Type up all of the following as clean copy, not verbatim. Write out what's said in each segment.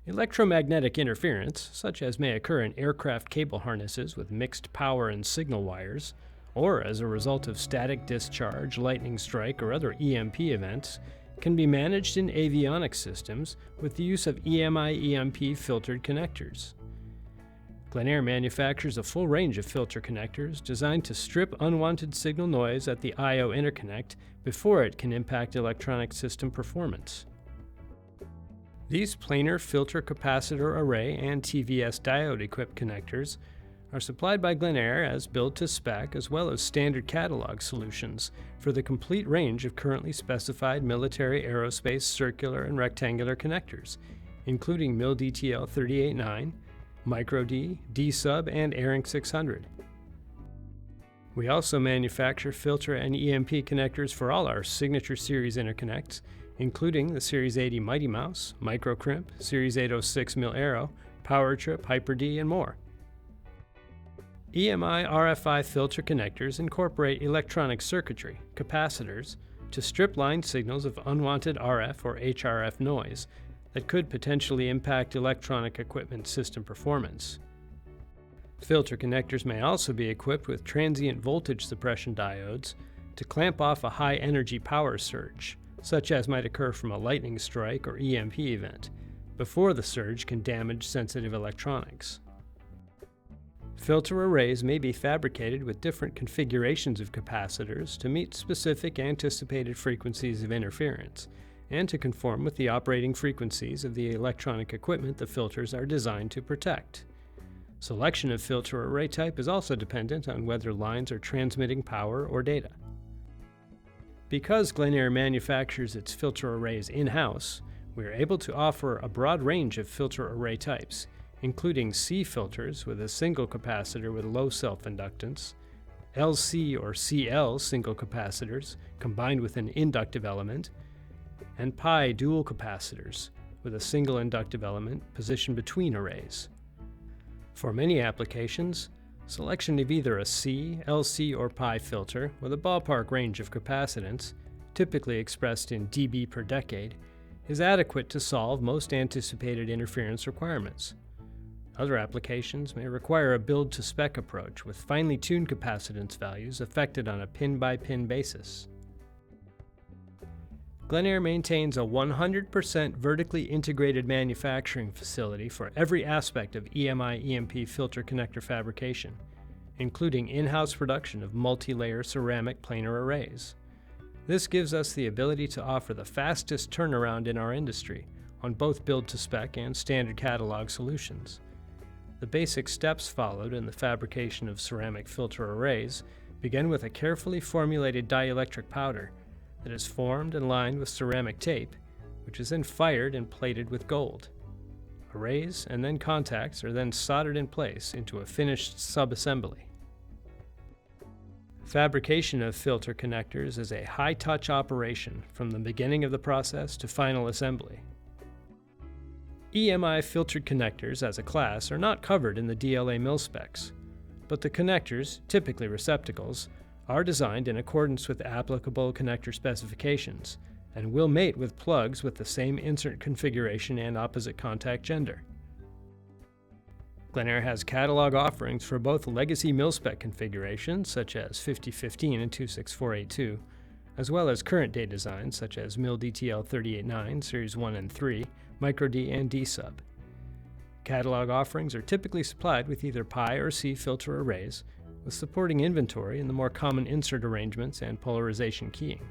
Electromagnetic interference, such as may occur in aircraft cable harnesses with mixed power and signal wires, or as a result of static discharge, lightning strike, or other EMP events, can be managed in avionic systems with the use of EMI EMP filtered connectors. Planar manufactures a full range of filter connectors designed to strip unwanted signal noise at the I/O interconnect before it can impact electronic system performance. These planar filter capacitor array and TVS diode equipped connectors are supplied by Planar as build-to-spec as well as standard catalog solutions for the complete range of currently specified military aerospace circular and rectangular connectors, including MIL-DTL 389, Micro-D, D-Sub, and ARINC 600. We also manufacture filter and EMP connectors for all our signature series interconnects, including the Series 80 Mighty Mouse, Micro Crimp, Series 806 Mil Aero, Power Trip, Hyper-D, and more. EMI RFI filter connectors incorporate electronic circuitry, capacitors, to strip line signals of unwanted RF or HRF noise that could potentially impact electronic equipment system performance. Filter connectors may also be equipped with transient voltage suppression diodes to clamp off a high energy power surge, such as might occur from a lightning strike or EMP event, before the surge can damage sensitive electronics. Filter arrays may be fabricated with different configurations of capacitors to meet specific anticipated frequencies of interference, and to conform with the operating frequencies of the electronic equipment the filters are designed to protect. Selection of filter array type is also dependent on whether lines are transmitting power or data. Because Planar manufactures its filter arrays in-house, we are able to offer a broad range of filter array types, including C filters with a single capacitor with low self-inductance, LC or CL single capacitors combined with an inductive element, and pi dual capacitors with a single inductive element positioned between arrays. For many applications, selection of either a C, LC, or pi filter with a ballpark range of capacitance, typically expressed in dB per decade, is adequate to solve most anticipated interference requirements. Other applications may require a build-to-spec approach with finely tuned capacitance values affected on a pin-by-pin basis. Planar maintains a 100% vertically integrated manufacturing facility for every aspect of EMI EMP filter connector fabrication, including in-house production of multilayer ceramic planar arrays. This gives us the ability to offer the fastest turnaround in our industry on both build-to-spec and standard catalog solutions. The basic steps followed in the fabrication of ceramic filter arrays begin with a carefully formulated dielectric powder that is formed and lined with ceramic tape, which is then fired and plated with gold. Arrays and then contacts are then soldered in place into a finished subassembly. Fabrication of filter connectors is a high-touch operation from the beginning of the process to final assembly. EMI filtered connectors as a class are not covered in the DLA mil specs, but the connectors, typically receptacles, are designed in accordance with applicable connector specifications and will mate with plugs with the same insert configuration and opposite contact gender. Planar has catalog offerings for both legacy mil-spec configurations such as 5015 and 26482, as well as current day designs such as MIL-DTL 389 Series I and III, Micro-D, and D-Sub. Catalog offerings are typically supplied with either pi or C filter arrays, with supporting inventory in the more common insert arrangements and polarization keying.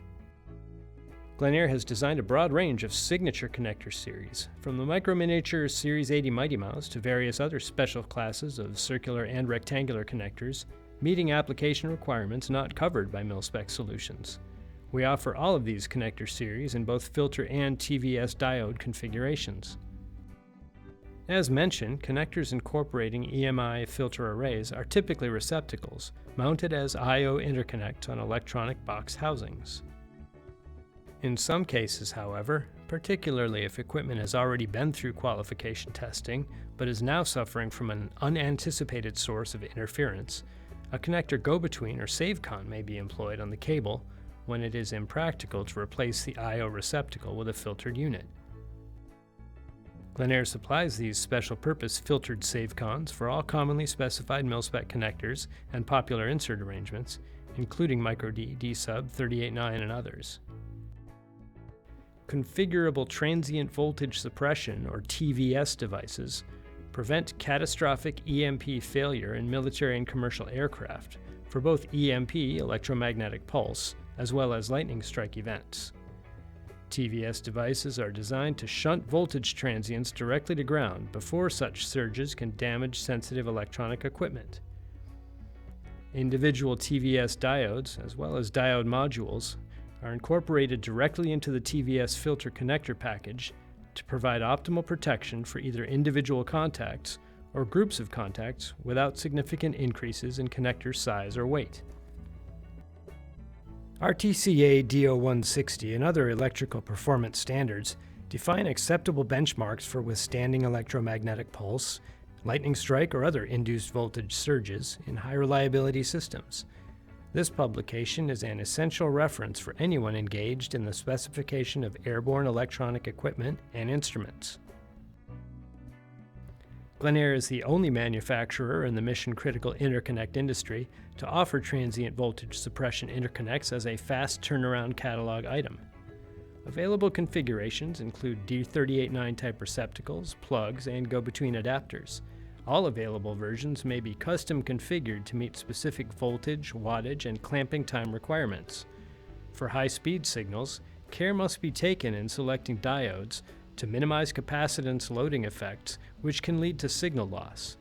Planar has designed a broad range of signature connector series, from the Micro Miniature Series 80 Mighty Mouse to various other special classes of circular and rectangular connectors, meeting application requirements not covered by mil-spec solutions. We offer all of these connector series in both filter and TVS diode configurations. As mentioned, connectors incorporating EMI filter arrays are typically receptacles, mounted as I/O interconnect on electronic box housings. In some cases, however, particularly if equipment has already been through qualification testing but is now suffering from an unanticipated source of interference, a connector go-between or save-con may be employed on the cable when it is impractical to replace the I/O receptacle with a filtered unit. Planar supplies these special-purpose filtered savecons for all commonly specified mil-spec connectors and popular insert arrangements, including micro-D, D-sub, 389, and others. Configurable transient voltage suppression, or TVS devices, prevent catastrophic EMP failure in military and commercial aircraft for both EMP, electromagnetic pulse, as well as lightning strike events. TVS devices are designed to shunt voltage transients directly to ground before such surges can damage sensitive electronic equipment. Individual TVS diodes, as well as diode modules, are incorporated directly into the TVS filter connector package to provide optimal protection for either individual contacts or groups of contacts without significant increases in connector size or weight. RTCA D0160 and other electrical performance standards define acceptable benchmarks for withstanding electromagnetic pulse, lightning strike, or other induced voltage surges in high reliability systems. This publication is an essential reference for anyone engaged in the specification of airborne electronic equipment and instruments. Planar is the only manufacturer in the mission-critical interconnect industry to offer transient voltage suppression interconnects as a fast turnaround catalog item. Available configurations include D389 type receptacles, plugs, and go-between adapters. All available versions may be custom configured to meet specific voltage, wattage, and clamping time requirements. For high-speed signals, care must be taken in selecting diodes to minimize capacitance loading effects, which can lead to signal loss.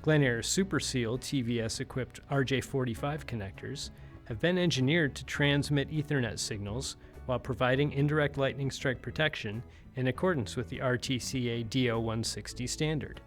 Planar Super Seal TVS-equipped RJ45 connectors have been engineered to transmit Ethernet signals while providing indirect lightning strike protection in accordance with the RTCA D0160 standard.